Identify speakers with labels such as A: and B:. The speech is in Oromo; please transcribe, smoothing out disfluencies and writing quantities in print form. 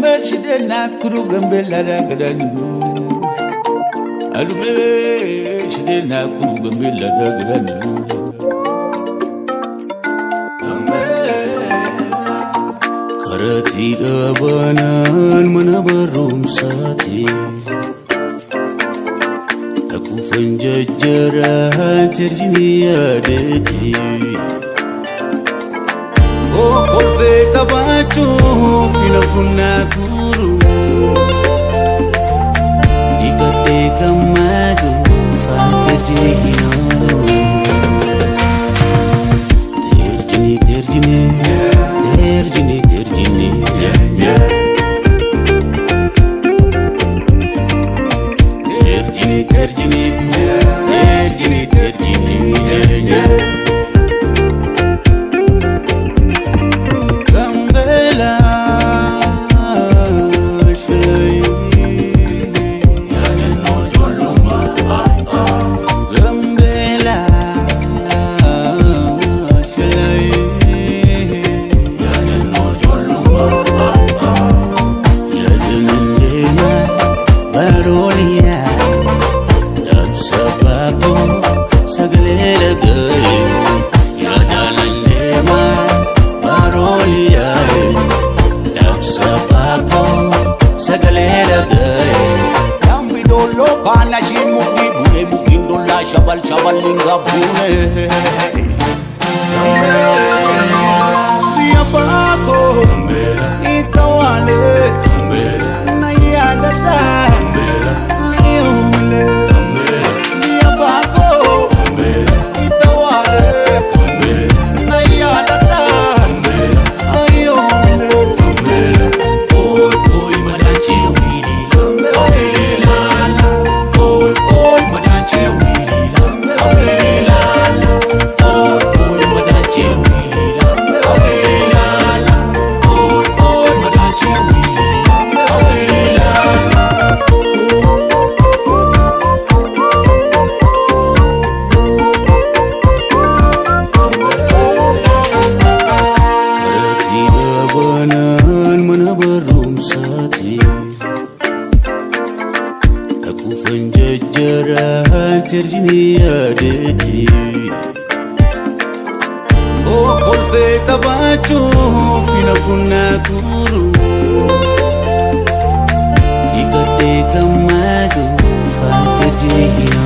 A: Mershide na kuru gambela ragranu Mershide na kuru gambela ragranu Karati abanan manabarum sati Aku fanjajara terjini adeti Oh kolfe tabachu fina funna guru Nikate kamadu fakirjini hinadu Terjini terjini terjini terjini Terjini terjini terjini terjini Kana shimuki bule mukindola shabal shabal linga bule Ya pako itawale na yada da ayule Ya pako itawale na yada da ayule Oy madanchi wili Aku fanjajara terjini adeti Oh kolfe tabachu fina funna guru Nikate kamadu fakirjini